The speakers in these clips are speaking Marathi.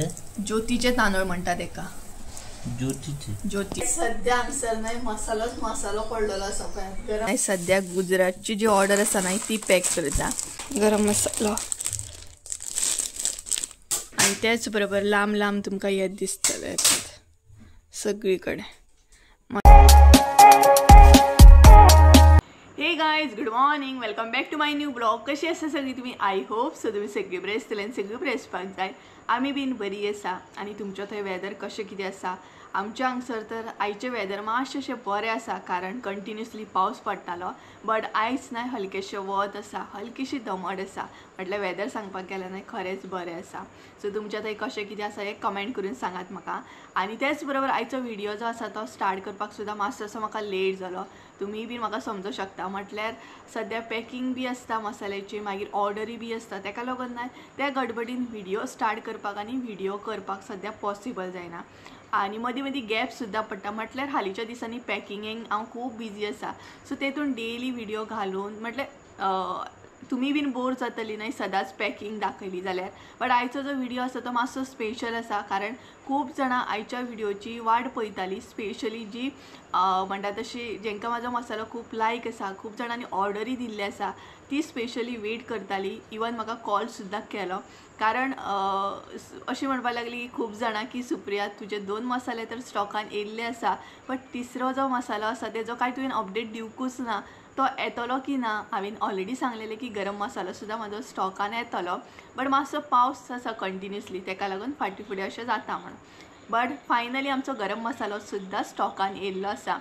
ज्योतीचे तांदूळ म्हणतात एका ज्योती सध्या हांगसर नाही मसालोच मसालो पडलेलो आसा पळय गरम सध्या गुजरातची जी ऑर्डर आसा ना ती पॅक करता गरम मसालो आणि त्याच बरोबर लांब लांब तुमकां येत दिसतले सगळीकडे. Hey guys good morning welcome back to my new blog. कशी आसा सगळी तुम्ही? आय होप सो तुम्ही सगळी बरे आसतले आनी सगळी बरे आसपाक जाय. आमी बीन बरी आसा. आणि तुमच्या थंय वेदर कशें कितें आसा? आमच्या हांगसर तर आयचे वेदर मातशें अशें बरें आसा कारण कंटिन्युअसली पावस पडटालो. बट आयज न्हय हलकेशें वत आसा, हलकीशी दमट आसा. म्हटल्यार वेदर सांगपाक गेल्यार न्हय खरेंच बरें आसा. सो तुमच्या थंय कशें कितें आसा हें कमेंट करून सांगात म्हाका. आनी त्याच बरोबर आयचो व्हिडिओ जो आसा तो स्टार्ट करपाक सुद्दां मातसो म्हाका लेट जालो. तुम्ही बी म्हाका समजूं शकता. म्हटल्यार सद्या पॅकिंग बी आसता मसाल्याची, मागीर ऑर्डरी बी आसता, ताका लागून न्हय त्या गडबडीन व्हिडिओ स्टार्ट करपाक आनी व्हिडिओ करपाक सद्या पॉसिबल जायना. आनी मदीं मदीं गॅप सुद्दां पडटा. म्हटल्यार हालींच्या दिसांनी पॅकिंगेक हांव खूब बिजी आसा. सो तेतून डेली व्हिडिओ घालून म्हटल्यार तुम्ही बीन बोर जातली न्हय सदांच पॅकिंग दाखयली जाल्यार. बट आयचो जो व्हिडिओ आसा तो मातसो स्पेशल आसा कारण खूब जाणां आयच्या व्हिडिओची वाट पळयताली. स्पेशली जी म्हणटा तशी जेंकां म्हाजो मसालो खूब लायक आसा, खूब जाणांनी ऑर्डरी दिल्ली आसा, ती स्पेशली वेट करताली. इवन म्हाका कॉल सुद्दां केलो कारण अशी म्हणपाक लागली खूब जाणां की सुप्रिया तुजे 2 मसाले तर स्टॉकान येयल्ले आसा बट तिसरो जो मसालो आसा तेजो काय तुवें अपडेट दिवकूच ना. तो येतलो की ना हांवें ऑलरेडी सांगलेलें की गरम मसालो सुद्दां म्हाजो स्टॉकान येतलो. बट मातसो पावस आसा कंटिन्युअसली ताका लागून फाटीं फुडें अशें जाता म्हणून. बट फायनली आमचो गरम मसालो सुद्दां स्टॉकान येयल्लो आसा.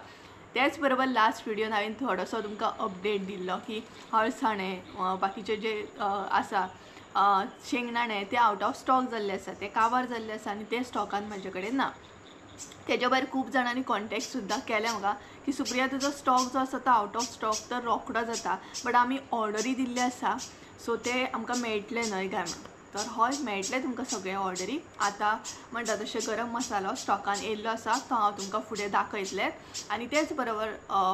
त्याच बरोबर लास्ट व्हिडिओन हांवें थोडोसो तुमकां अपडेट दिल्लो की हळसाणे बाकीचे जे आसा शेंगदाणे ते आउट ऑफ स्टॉक जाल्ले आसा, ते काबार जाल्ले आसा आनी ते स्टॉकान म्हाजे कडेन ना. तेज्या भायर खूब जाणांनी कॉन्टॅक्ट सुद्दां केले म्हाका की सुप्रिया तुजो स्टॉक जो आसा तो आउट ऑफ स्टॉक तर रोखडो जाता बट आमी ऑर्डरी दिल्ले आसा सो ते आमकां मेळटले न्हय काय म्हणून. तर हय मेळटले तुमकां सगळे ऑर्डरी. आतां म्हणटा तशें गरम मसालो स्टॉकान येयल्लो आसा तो हांव तुमकां फुडें दाखयतलें. आनी तेच बरोबर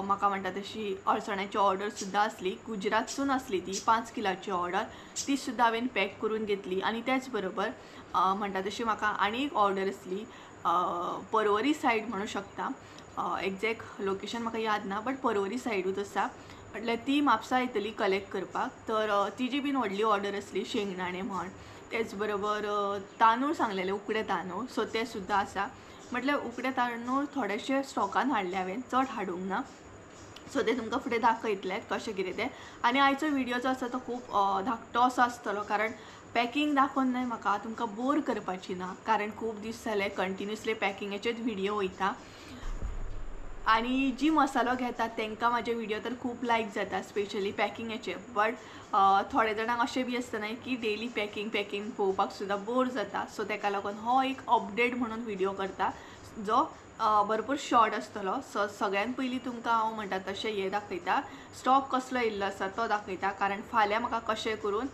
म्हाका म्हणटा तशी अळसाण्याची ऑर्डर सुद्दां आसली, गुजरातसून आसली ती 5 किलाची ऑर्डर, ती सुद्दां हांवें पॅक करून घेतली. आनी त्याच बरोबर म्हणटा तशी म्हाका आनी एक ऑर्डर आसली पर्वरी सायड म्हणू शकता. एक्झॅक्ट लोकेशन म्हाका याद ना बट पर्वरी सायडूच आसा. म्हटल्यार ती म्हापसा येतली कलेक्ट करपाक. तर तिजी बीन व्हडली ऑर्डर आसली शेंगदाणे म्हण, तेच बरोबर तांदूळ सांगलेले उकडे तांदूळ सो ते सुद्दां आसा. म्हटल्यार उकडे तांदूळ थोडेशे स्टॉकान हाडले हांवें, चड हाडूंक ना. सो ते तुमकां फुडें दाखयतले कशें कितें तें. आनी आयचो व्हिडिओ जो आसा तो खूब धाकटो असो आसतलो कारण पॅकिंग दाखोवन न्हय म्हाका तुमकां बोर करपाची ना कारण खूब दीस जाले कंटिन्युअसली पॅकिंगेचेच व्हिडिओ वयता. आनी जी मसालो घेतात तांकां म्हाजे व्हिडिओ तर खूब लायक जाता स्पेशली पॅकिंगेचे. बट थोडे जाणांक अशें बी आसता न्हय की डेली पॅकिंग पळोवपाक सुद्दां बोर जाता. सो ताका लागून हो एक अपडेट म्हणून व्हिडिओ करता जो भरपूर शॉर्ट आसतलो. सगळ्यान पयलीं तुमकां हांव म्हणटा तशें हें दाखयता, स्टॉक कसलो येयल्लो आसा तो दाखयता कारण फाल्यां म्हाका कशें करून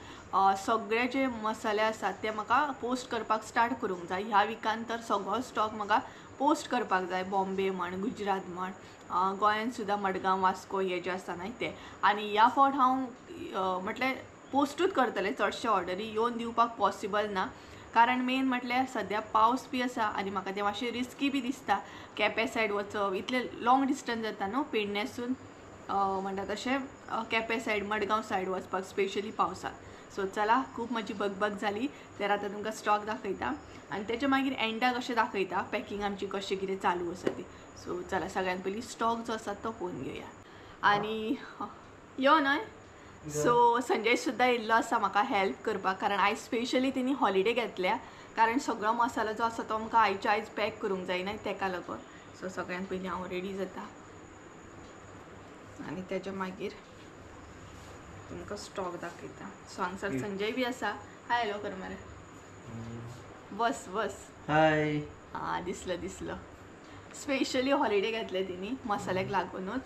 सगळे जे मसाले आसात ते म्हाका पोस्ट करपाक स्टार्ट करूंक जाय. ह्या विकान तर सगळो स्टॉक म्हाका पोस्ट करपाक जाय. बॉम्बे म्हण, गुजरात म्हण, गोंयान सुद्दां मडगांव, वास्को हे जे आसा न्हय ते. आनी ह्या फावट हांव म्हटल्यार पोस्टूच करतलें. चडशे ऑर्डरी येवन दिवपाक पॉसिबल ना कारण मेन म्हटल्यार सद्या पावस बी आसा आनी म्हाका तें मातशें रिस्की बी दिसता. केपें सायड वचप इतलें लॉंग डिस्टन्स जाता न्हू पेडण्यासून म्हणटा तशें केपें सायड मडगांव सायड वचपाक स्पेशली पावसाक. सो चला खूब म्हजी बगबग जाली तर आतां तुमकां स्टॉक दाखयता आनी तेच्या मागीर एंडाक अशें दाखयता पॅकिंग आमची कशें कितें चालू आसा ती. सो चला सगळ्यान पयलीं स्टॉक जो आसा तो पळोवन घेवया. आनी यो न्हय सो संजय सुद्दां येयल्लो आसा म्हाका हेल्प करपाक कारण आयज स्पेशली तेणी हॉलिडे घेतल्या कारण सगळो मसालो जो आसा तो आमकां आयच्या आयज पॅक करूंक जायना ताका लागून. सो सगळ्यान पयलीं हांव रेडी जाता आनी तेच्या मागीर तुमकां स्टॉक दाखयता. सो हांगसर संजय बी आसा. हाय हॅलो कर मरे. बस बस. हाय. हां दिसलो. स्पेशली हॉलिडे घेतले तेणी मसाल्याक लागूनच.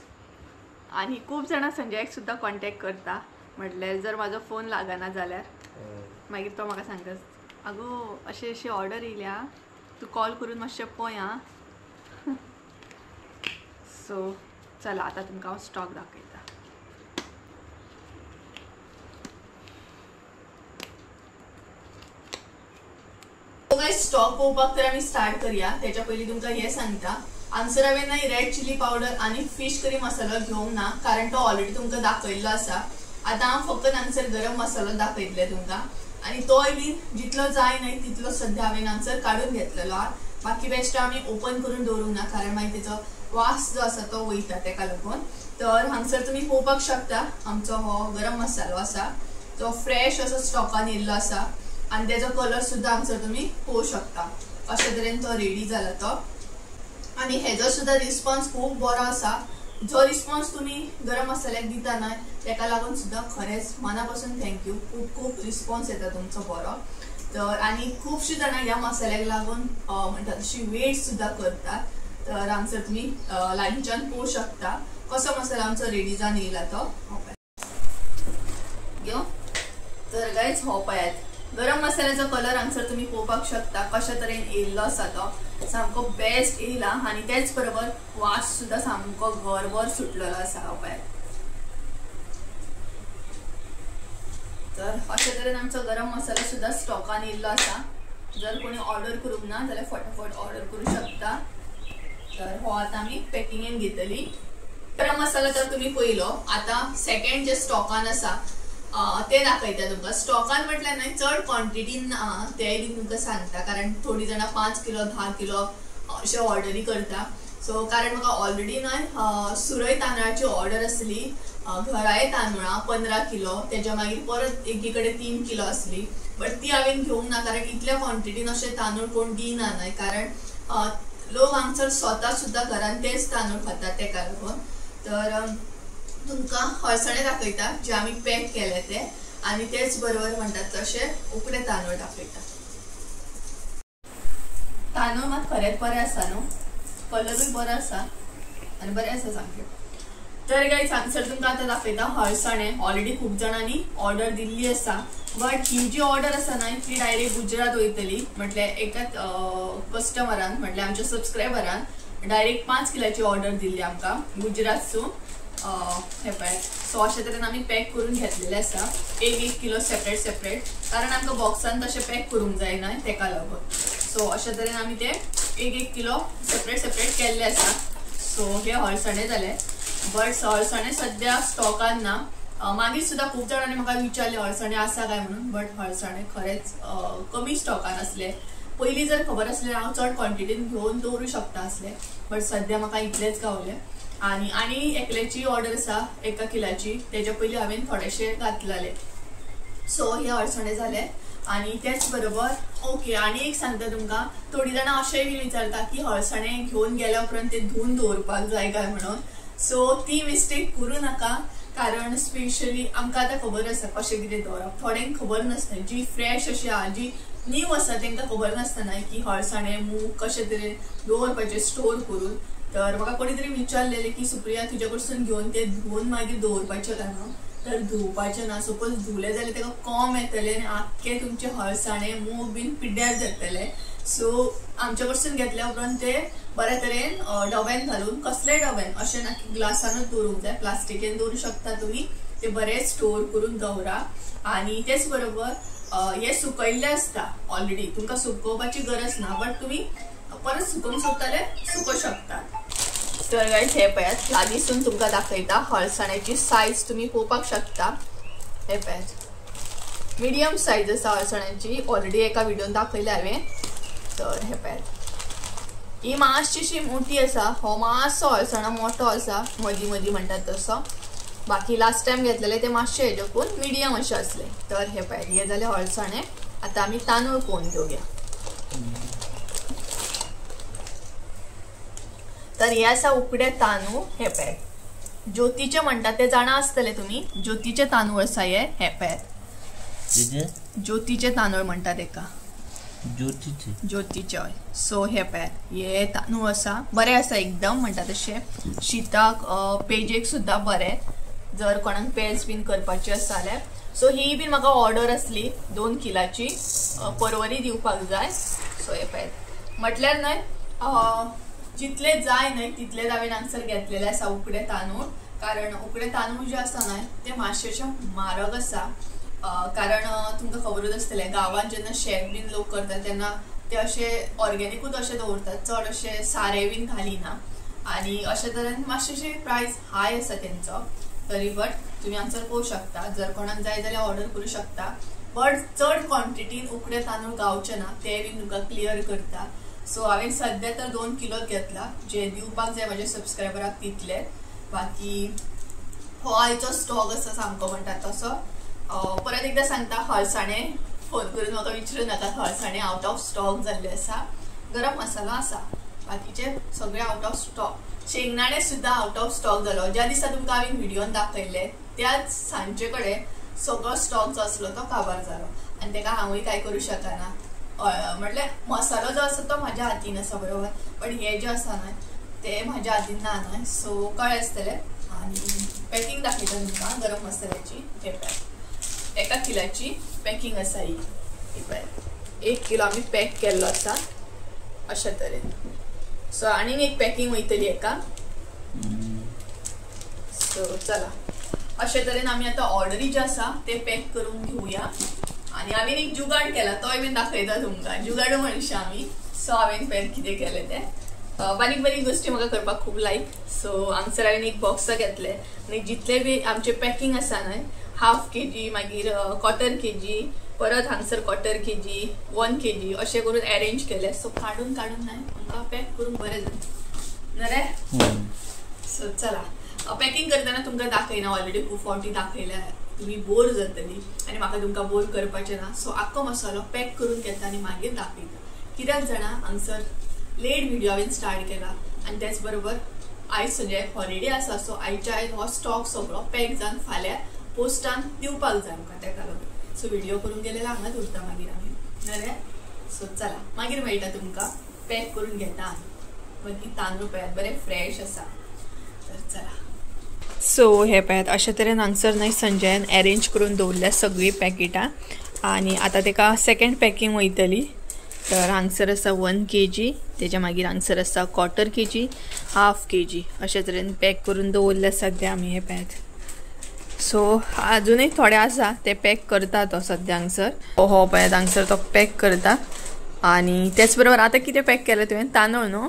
आनी खूब जाणां संजयाक सुद्दां कॉन्टॅक्ट करता म्हटल्यार जर म्हाजो फोन लागना जाल्यार मागीर तो म्हाका सांगता आगो अशी ऑर्डर येयल्या तूं कॉल करून मातशें पळय आं. सो चला आतां तुमकां हांव स्टॉक दाखयता. स्टॉक पोवपाक तर आम्ही स्टार्ट करूया. त्याच्या पयलीं तुमकां हे सांगता, हांगसर हांवें ना रेड चिली पावडर आणि फिश करी मसालो घेवंक ना, कारण तो ऑलरेडी तुमकां दाखयल्लो आसा. आतां हांव फकत हांगसर गरम मसालो दाखयतले तुमकां, आणि तोय बी जितलो जाय नाही तितलो सध्या हांवें हांगसर काढून घेतलेलो आहा. बाकी बेस्ट आम्ही ओपन करून दवरूंक ना, कारण मागीर तेचो वास जो आसा तो वयता, तेका लागून. तर हांगसर तुमी पळोवपाक शकता आमचो हो गरम मसालो आसा, तो फ्रेश असो स्टॉकान येयल्लो आसा, आणि तेजो कलर सुद्धा हांगसर तुमी पळोवंक शकता. अशे तरेन तो रेडी जाला तो. आणि हेजो सुद्धा रिस्पॉन्स खूप बरो आसा. जो रिस्पॉन्स तुम्ही गरम मसाल्याक दिता न्हय तेका लागून सुद्धा खरेंच मनापासून थँक्यू. खूप खूप रिस्पॉन्स येता तुमचो बरो. तर आणि खूपशीं जाणां ह्या मसाल्याक लागून म्हणटा तशी वेट सुद्धा करतात. तर हांगसर तुमी लायनीच्यान पळोवंक शकता कसो मसाला आमचो रेडी जावन येयला तो. तर गायज हो पळयात, गरम मसाल्याचो कलर हांगसर तुमी पळोवपाक शकता कशा तरेन येयल्लो आसा तो. सामको बेस्ट येयला, आणि त्याच बरोबर वास सुद्धा सामको घरभर सुटलेलो आसा. हो पळयात. तर अशा तरेन आमचो गरम मसाला सुद्धा स्टॉकान येयल्लो आसा. जर कोणी ऑर्डर करूंक ना जाल्यार फटाफट ऑर्डर करूं शकता. तर हो आता आमी पॅकिंगेन घेतली. गरम मसाला तर तुम्ही पळयलो. आता सेकंड जे स्टॉकान आसा ते दाखयता तुमकां. स्टॉकान म्हटल्यार न्हय चड क्वॉन्टिटीन ते बी तुमकां सांगता, कारण थोडी जाणां 5 किलो 10 किलो अशे ऑर्डरी करता. सो कारण म्हाका ऑलरेडी न्हय सुरय तांदळाची ऑर्डर आसली, घराय तांदळां 15 किलो, तेच्या मागीर परत एकी कडेन 3 किलो आसली. बट ती हांवें घेवंक ना, कारण इतल्या क्वॉन्टिटीन अशे तांदूळ कोण दिना न्हय, कारण लोक हांगसर स्वता सुद्धा घरान तेच तांदूळ खातात तेका लागून. तर तुमकां हळसणे दाखयता जे आमी पॅक केले ते, आणि तेच बरोबर म्हणटात तशे उकडे तांदूळ दाखयता. तांदूळ मात खरेंच बरे आसा न्हू, कलरूय बरो आसा आनी बरे आसा सामके. तर गायज हांगसर तुमकां आतां दाखयता हळसणे. ऑलरेडी खूप जाणांनी ऑर्डर दिल्ली आसा, बट ही जी ऑर्डर आसा न्हय ती डायरेक्ट गुजरात वयतली. म्हटल्यार एकाच कस्टमरान म्हटल्यार आमच्या सबस्क्रायबरान डायरेक्ट 5 किलाची ऑर्डर दिल्ली आमकां गुजरातसून. हे पळय. सो अशा तरेन आमी पॅक करून घेतलेले आसा 1-1 किलो सेपरेट सेपरेट, कारण आमकां बॉक्सान तशें पॅक करूंक जाय न्हय तेका लागून. सो अशा तरेन आमी ते 1-1 किलो सेपरेट सेपरेट केल्ले आसा. सो हे हळसणे जाले. बट हळसणे सध्या स्टॉकान ना. मागीर सुद्धा खूप जाणांनी म्हाका विचारले हळसणे आसा काय म्हणून, बट हळसणे खरेंच कमी स्टॉकान असले. पयलीं जर खबर आसलें हांव चड क्वॉन्टिटीन घेवन दवरूं शकता आसले, बट सध्या म्हाका इतलेच गावले. आणि एकल्याची ऑर्डर आसा 1 किलाची, तेच्या पयलीं हांवें थोडेशे घातलेले. सो हे हळसणे जाले. आणि त्याच बरोबर ओके. आणि एक सांगता तुमकां, थोडी जाणां अशेंय बी विचारता की हळसणे घेवन गेल्या उपरांत ते धुवन दवरपाक जाय काय म्हणून. सो ती मिस्टेक करूं नाका, कारण स्पेशली आमकां आतां खबर आसा कशें कितें दवरप. थोड्यांक खबर नासता, जी फ्रेश अशी आहा जी न्यू आसा तांकां खबर नासतना की हळसणे मूग कशें तरेन दवरपाचे स्टोर करून. तर म्हाका कोणी तरी विचारलेले की सुप्रिया तुज्या कडसून घेवन ते धुवन मागीर दवरपाचें काय म्हणून. तर धुवपाचें ना. सपोज धुले जाल्यार तेका कोम येतले आनी आख्खे तुमचे हळसणे मूग बीन पिड्ड्यार जातले. सो आमच्या कडसून घेतल्या उपरांत ते बऱ्या तरेन डब्यान घालून, कसलेय डब्यान, अशें ना की ग्लासानूच दवरूंक जाय, प्लास्टिकेन दवरूं शकता तुमी. ते बरे स्टोर करून दवरा. आणि तेच बरोबर हे सुकयल्ले आसता ऑलरेडी, तुमकां सुकोवपाची गरज ना, बट तुमी परत सुकोवंक सोदताले सुकोवंक शकतात. तर गायज हे पळयात, लागींसून तुमकां दाखयता हळसण्याची सायज तुमी पळोवपाक शकता. हे पळयात मिडियम सायज आसा हळसण्याची, ऑलरेडी एका व्हिडिओन दाखयले हांवें. तर हे पळयात ही मातशीशी मोठी आसा. हो मातसो हळसणो मोठो आसा, मदीं मदीं म्हणटात तसो. बाकी लास्ट टायम घेतलेले ते मातशे हेजोकून मिडियम अशे असले. तर हे पळयात हे जाले हळसणे. आता आमी तांदूळ पळोवन घेवया. तर हे आसा उकडे तांदूळ. हे पळयात ज्योतीचे म्हणटात ते जाणा आसतले तुमी. ज्योतीचे तांदूळ आसा हे पळयात. ज्योतीचे तांदूळ म्हणटात एका. ज्योतीचे हय. सो हे पळयात हे तांदूळ आसा, बरे आसा एकदम, म्हणटा तशे शीताक पेजेक सुद्धा बरे, जर कोणाक पेज बीन करपाची आसा जाल्यार. सो ही बीन म्हाका ऑर्डर आसली 2 किलाची, परवरी दिवपाक जाय. सो हे पळयात म्हटल्यार न्हय जितले जाय न्हय तितलेच हांवें हांगसर घेतलेले आसा उकडे तांदूळ. कारण उकडे तांदूळ जे आसा न्हय ते मातशेशे म्हारग आसा. कारण तुमकां खबरूच आसतलें गांवांत जेन्ना शेत बीन लोक करतात तेन्ना ते असे ऑर्गेनिकूच असे दवरतात, चड असे सारे बीन घालिना आणि अशा तरेन मातशेशे प्राइस हाय आसा तेंचो तरी, बट तुम्ही हांगसर पळोवंक शकता. जर कोणाक जाय जाल्यार ऑर्डर करूं शकता, बट चड क्वॉन्टिटीन उकडे तांदूळ गावचे ना ते बीन तुमकां क्लियर करता. सो हांवें सध्या तर 2 किलोच घेतला, जे दिवपाक जाय माझ्या सबस्क्रायबराक तितले. बाकी हो आयचो स्टॉक आसा सामको म्हणटा तसो. परत एकदा सांगता, हळसाणे फोन करून म्हाका विचारूं नाका, हळसाणे आउट ऑफ स्टॉक जाल्ले आसा. गरम मसालो आसा, बाकीचे सगळे आउट ऑफ स्टॉक. शेंगदाणे सुद्धा आउट ऑफ स्टॉक जालो. ज्या दिसा तुमकां हांवें व्हिडिओन दाखयले त्याच सांजे कडेन सगळो स्टॉक जो आसलो तो काबार जालो आनी ताका हांवूय काय करूं शकना. म्हटल्यार मसालो जो आसा तो म्हाज्या हातीन आसा बरोबर, पण हे जे आसा न्हय ते म्हाज्या हातीन ना न्हय. सो कळ्ळें आसतलें. आनी पॅकींग दाखयता तुमकां गरम मसाल्याची. हे पळय 1 किलाची पॅकींग आसा ही. पळय 1 किलो आमी पॅक केल्लो आसा अशा तरेन. सो आनीक एक पॅकींग वयतली एका. सो चला अशा तरेन आमी आतां ऑर्डरी जे आसा ते पॅक करून घेवया. आनी हांवें एक जुगाड केला, तोय बीन दाखयता तुमकां. जुगाडू मनशां आमी. सो हांवें पॅक कितें केलें तें, बारीक बारीक गोश्टी म्हाका करपाक खूब लायक. सो हांगसर हांवें एक बॉक्स घेतले आनी जितले बी आमचे पॅकींग आसा न्हय, 1/2 kg, मागीर 1/4 kg, परत हांगसर 1/4 kg, 1 kg अशें करून अरेंज केले. सो काडून काडून न्हय आमकां पॅक करूंक बरें जाता न्हय रे. सो चला पॅकिंग करतना तुमकां दाखयना, ऑलरेडी खूब फावटी दाखयल्या, तुम्ही बोर जातली आनी म्हाका तुमकां बोर करपाचें ना. सो आख्खो मसालो पॅक करून घेता आनी मागीर दाखयता. कित्याक जाणा हांगसर लेट व्हिडिओ हांवें स्टार्ट केला आनी त्याच बरोबर आयज संजे हॉलिडे आसा. सो आयच्या आयज हो स्टॉक सगळो पॅक जावन फाल्यां पोस्टान दिवपाक जाय आमकां, ताका लागून. सो व्हिडिओ करून गेलेला हांगाच उरता मागीर आमी न्हय रे. सो चला मागीर मेळटा तुमकां. पॅक करून घेता आनी मागीर तांदूळ पळयात बरे फ्रेश आसा. तर चला. सो हे पळयात अशा तरेन हांगसर न्हय संजयान अरेंज करून दवरल्या सगळीं पॅकेटां. आनी आतां ताका सेकंड पॅकींग वयतली. तर हांगसर आसा 1 kg, तेच्या मागीर हांगसर आसा 1/4 kg, 1/2 kg अशा तरेन पॅक करून दवरल्या सद्या आमी. हे पळयात. सो अजुनूय थोडे आसा ते पॅक करता तो सद्या हांगसर. हो पळयात हांगसर तो पॅक करता. आनी त्याच बरोबर आतां कितें पॅक केलें तुवें? तांदूळ न्हू,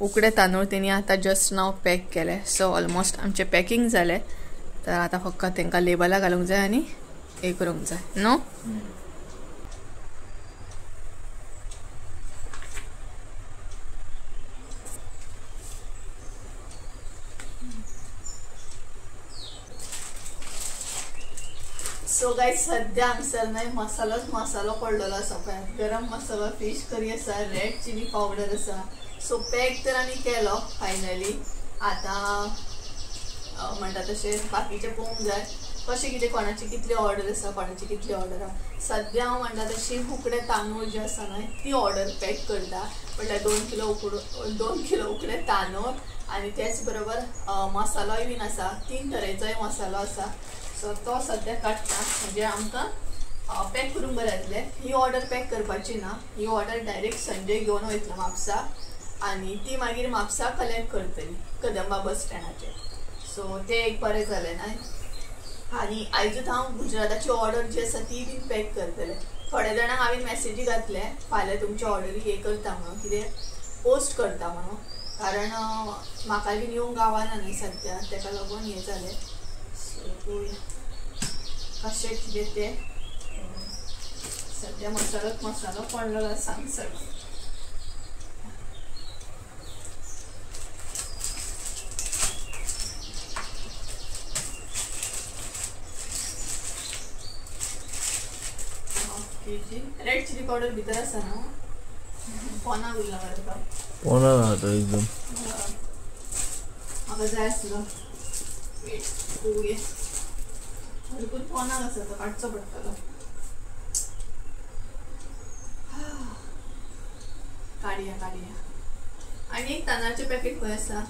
उकडे तांदूळ तेणी आतां जस्ट नाव पॅक केले. सो ऑलमोस्ट आमचे पॅकींग जाले. तर आतां फक्त तांकां लेबलां घालूंक जाय आनी हे करूंक जाय न्हू. सो गायज सद्या हांगसर न्हय मसालोच मसालो पडलेलो आसा पळयात. गरम मसालो, फिश करी आसा, रेड चिली पावडर आसा. सो पॅक तर आमी केलो फायनली. आतां म्हणटा तशें बाकीचें पळोवंक जाय कशें कितें, कोणाची कितली ऑर्डर आसा, कोणाची कितली ऑर्डर आसा. सद्या हांव म्हणटा तशी उकडे तांदूळ जे आसा न्हय ती ऑर्डर पॅक करता. म्हटल्यार 2 किलो उकडे तांदूळ आनी त्याच बरोबर मसालोय बीन आसा. 3 तरेचोय मसालो आसा. सो तो सद्या काडटा म्हणजे आमकां पॅक करूंक बरें जातलें. ही ऑर्डर पॅक करपाची ना, ही ऑर्डर डायरेक्ट संजय घेवन वयतलो म्हापसा आनी ती मागीर म्हापसा कलेक्ट करतली कदंबा बस स्टँडाचेर. सो ते एक बरें जालें न्हय. आनी आयजूच हांव गुजराताची ऑर्डर जी आसा ती बीन पॅक करतलें. थोड्या जाणांक हांवें मॅसेजी घातले फाल्यां तुमची ऑर्डरी हे करता म्हणून, कितें पोस्ट करता म्हणून, कारण म्हाका बीन येवंक गावना न्हय सद्या, ताका लागून हें जालें. सो कशें कितें तें सद्या मसालो पडलेलो आसा हांगसर. रेड चिली पावडर भितर आसा न्हू, पोना उरला मरे पोना राहता एकदम. म्हाका जाय आसलो भरपूर पोनाक आसा तो काडचो पडटलो. काडया आनी एक तांदळाचें पॅकेट खंय आसा?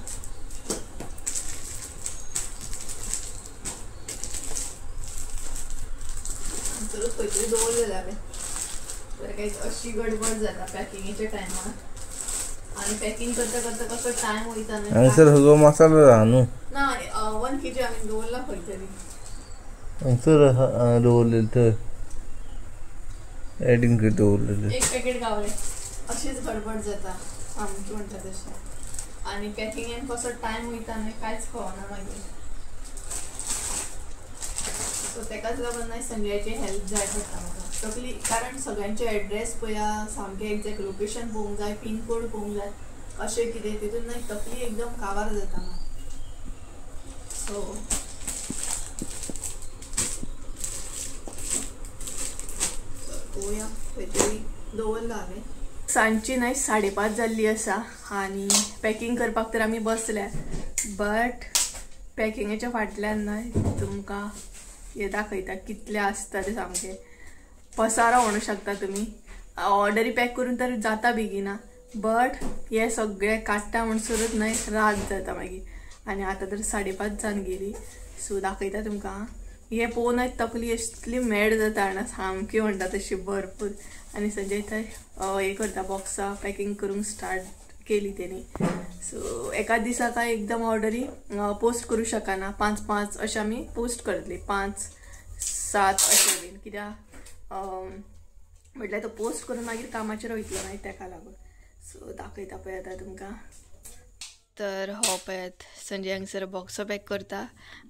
हांगसरूच खंय तरी दवरलेलें हांवें. तर काही अशी गडबड जाता पॅकिंगेच्या टायमार आनी पॅकिंग करता करता कसो टायम वयता न्हय. हांगसर सगळो मसालो आहा न्हू. ना 1 kg हांवें दवरला खंय तरी. हांगसर दवरलेलो थंय एडिंग करतो उरलेले एक पॅकेट गावले अशीच गडबड जाता आमची म्हणटा तशी आणि पॅकिंगेन कसो टायम वयता न्हय कांयच कळना मागीर सो तेकाच लागून न्हय संजयाची हेल्प जाय पडटा म्हाका तकली कारण सगळ्यांचे एड्रेस पळया सामकें एक्झॅक्ट लोकेशन पळोवंक जाय पिनकोड पळोवंक जाय अशें कितें तितून न्हय तकली एकदम काबार जाता म्हाका सो पळोवया खंय दवरला हांवें सांजची न्हय 5:30 जाल्ली आसा आनी पॅकिंग करपाक तर आमी बसल्या बट पॅकिंगेच्या फाटल्यान न्हय तुमकां हे दाखयता कितलें आसता तें सामकें पसारो म्हणूं शकता तुमी ऑर्डरी पॅक करून तर जाता बेगिना बट हे सगळें काडटा म्हणसरूच न्हय रात जाता मागीर आनी आतां तर 5:30 जावन गेली सो दाखयता तुमकां हे पळोवनच तकली असली मॅड जाता हांगा सामकी म्हणटा तशी भरपूर आनी संजय थंय हे करता बॉक्सां पॅकिंग करूंक स्टार्ट केली तेणी सो एका दिसाक एकदम ऑर्डरी पोस्ट करूं शकना 5-5 अशें आमी पोस्ट करतली 5-7 अशें बीन कित्याक म्हटल्यार तो पोस्ट करून मागीर कामाचेर वयतलो न्हय तेका लागून सो दाखयता पळय आतां तुमकां तर हो पळयात संजय हांगसर बॉक्सां पॅक करता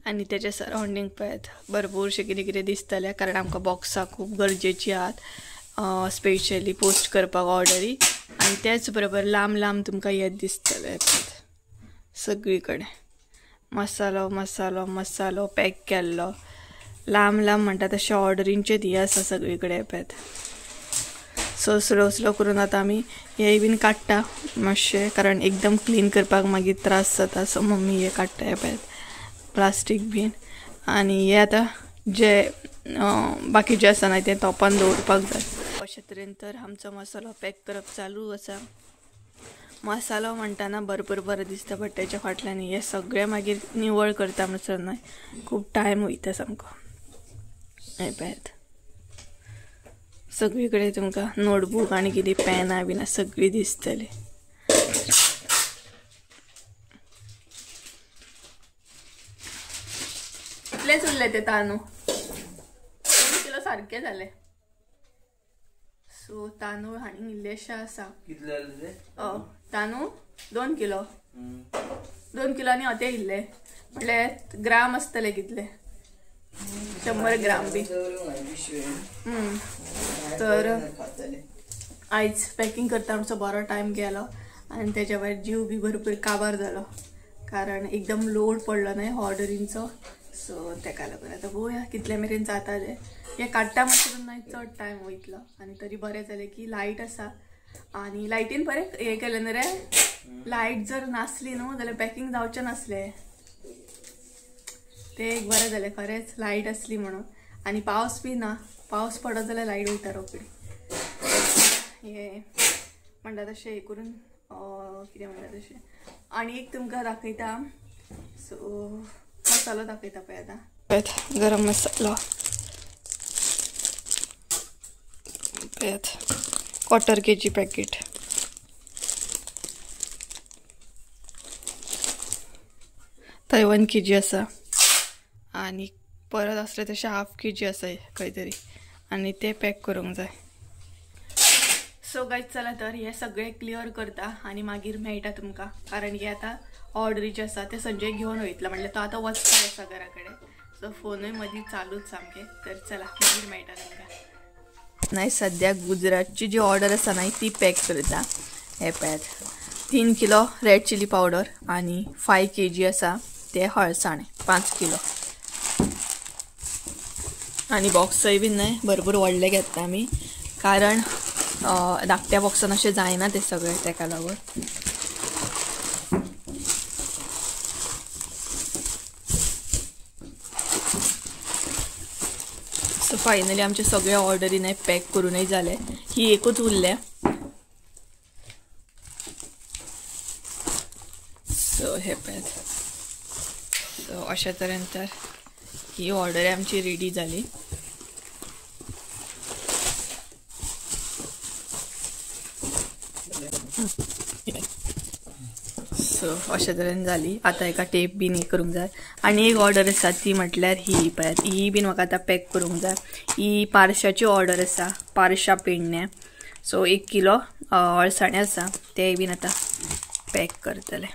आनी तेच्या सरावंडींग पळयात भरपूरशें कितें कितें दिसतलें कारण आमकां बॉक्सां खूब गरजेचीं आहात स्पेशली पोस्ट करपाक ऑर्डरी आनी त्याच बरोबर लांब लांब तुमकां येत दिसतलें सगळी कडेन मसालो मसालो मसालो पॅक केल्लो लांब लांब म्हणटा तशें ऑर्डरींचे दी आसा सगळी कडेन पळयात सो स्लो स्लो करून आतां आमी हे बीन काडटा मातशें कारण एकदम क्लीन करपाक मागीर त्रास जाता सो मम्मी हे काडटा हे पळयात प्लास्टीक बीन आनी हे आतां जे बाकीचे आसा न्हय तें तोपान दवरपाक जाय अशे तरेन तर आमचो मसालो पॅक करप चालू आसा मसालो म्हणटाना भरपूर बरो दिसता बट तेच्या फाटल्यान हे सगळें मागीर निवळ करता म्हणसर न्हय खूब टायम वयता सामको हे पळयात सगळी कडेन तुमकां नोटबूक आनी कितें पेनां बिनां सगळीं दिसतली कितलेच उरले ते तांदूळ 2 किलो सारके जाले सो तांदूळ हांणी इल्लेशे आसा कितले जाले तांदूळ 2 किलो 2 किलोनी होते इल्ले म्हटल्यार ग्राम आसतले कितले 100 ग्राम बी तर आयज पॅकिंग करता आमचो बरो टायम गेलो आनी तेच्या भायर जीव बी भरपूर काबार जालो कारण एकदम लोड पडलो न्हय ऑर्डरींचो सो तेका लागून आतां पळोवया कितले मेरेन जाता तें हे काडटा म्हणून न्हय चड टायम वयतलो आनी तरी बरें जालें की लायट आसा आनी लायटीन बरें हें केलें न्ही रे लायट जर नासली न्हू जाल्यार पॅकिंग जावचें नासलें तें एक बरें जालें खरेंच लायट आसली म्हणून आनी पावस बी ना पावस पडत जाल्यार लायट वयता रोखडी हे म्हणटा तशें हे करून कितें म्हणटा तशें आनी एक तुमकां दाखयता सो मसालो दाखयता पळय आतां गरम मसालो पळयात 1/4 kg पॅकेट थंय 1 kg आसा आनी परत आसले तशें 1/2 kg आसा खंय तरी आनी ते पॅक करूंक जाय सो गायज चला तर हे सगळें क्लियर करता आनी मागीर मेळटा तुमकां कारण हे आतां ऑर्डरीचे आसा ते संजय घेवन वयतलो म्हणल्यार तो आतां वचपाक आसा घरा कडेन सो फोनूय मदीं चालूच सामकें तर चला मागीर मेळटा तुमकां नाही सद्याक गुजरातची जी ऑर्डर आसा न्हय ती पॅक करता हे पळयात 3 किलो रेड चिली पावडर आनी 5 kg आसा ते हळसाणे 5 किलो आनी बॉक्सय बीन न्हय भरपूर व्हडले घेता आमी कारण धाकट्या बॉक्सान अशें जायना ते सगळे तेका लागून सो फायनली आमचे सगळे ऑर्डरी न्हय पॅक करूनय जाले ही एकूच उरल्या सो हे पळयात सो अशा तरेन तर ही ऑर्डर आमची रेडी जाली सो अशा तरेन जाली. आतां एका टेप बीन हे करूंक जाय. आनी एक ऑर्डर आसा ती म्हटल्यार ही पळयात, ही बीन म्हाका आतां पॅक करूंक जाय. ही पारशाची ऑर्डर आसा, पारशा पेडणे. सो 1 किलो अळसाणे आसा ते बीन आतां पॅक करतले.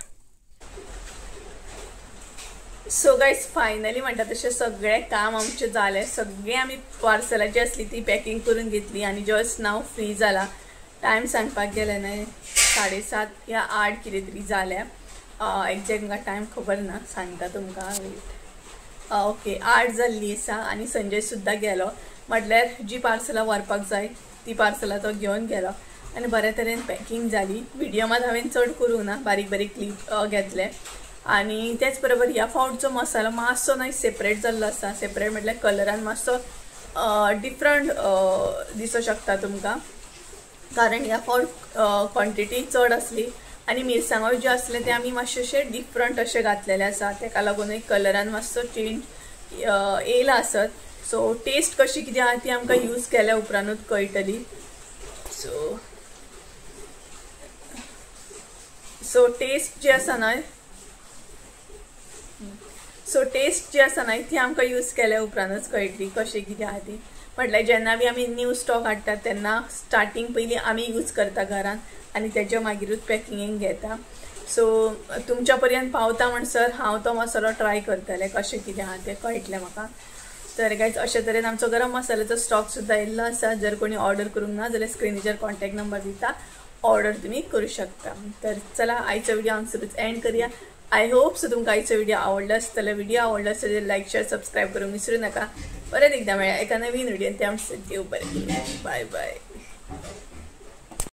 सो गायज फायनली म्हणटा तशें सगळें काम आमचें जालें. सगळें आमी पार्सलाची आसली ती पॅकिंग करून घेतली आनी जस्ट नाव फ्री जाला. टायम सांगपाक गेलें न्हय 7:30 या 8 कितें तरी जाल्या. एक्झॅक्ट म्हाका टायम खबर ना, सांगता तुमकां. वेट, ओके 8 जाल्ली आसा आनी संजय सुद्दां गेलो. म्हटल्यार जी पार्सलां व्हरपाक जाय ती पार्सलां तो घेवन गेलो आनी बऱ्या तरेन पॅकिंग जाली. व्हिडियो मात हांवें चड करूंक ना, बारीक बारीक क्लिप घेतले. आनी तेच बरोबर ह्या फावटचो मसालो मातसो न्हय सेपरेट जाल्लो आसा. सेपरेट म्हटल्यार कलरान मातसो डिफरंट दिसो शकता तुमकां, कारण ह्या फावट क्वॉन्टिटी चड आसली आनी मिरसांगो ज्यो आसले ते आमी मातशेशे डिफरंट अशे घातलेले आसा. तेका लागून कलरान मातसो चेंज येयला आसत. सो टेस्ट कशी कितें आहा ती आमकां यूज केल्या उपरांतूच कळटली. सो टेस्ट जी आसा न्हय जी आसा न्हय ती आमकां यूज केल्या उपरांतूच कळटली कशें कितें आहा ती. म्हटल्यार जेन्ना बी आमी न्यू स्टॉक हाडटात तेन्ना स्टार्टींग पयलीं आमी यूज करता घरान आनी तेच्या मागीरूच पॅकिंगेक घेता. सो तुमच्या पर्यंत पावता म्हणसर हांव तो मसालो ट्राय करतलें कशें कितें आहा तें कळटलें म्हाका. तर गायज अशे तरेन आमचो गरम मसाल्याचो स्टॉक सुद्दां येयल्लो आसा. जर कोणी ऑर्डर करूंक ना जाल्यार स्क्रिनीचेर कॉन्टॅक्ट नंबर दिता, ऑर्डर तुमी करूं शकता. तर चला आयचो व्हिडिओ हांगसरूच एंड करूया. आय होप सो तुमकां आयचो व्हिडिओ आवडलो आसतलो. व्हिडिओ आवडलो आसतलो जाल्यार लायक शेअर सबस्क्राईब करूंक विसरू नाका. परत एकदा मेळया एका नवीन व्हिडिओन. त्या म्हणसर देव बरें करूं. Bye bye.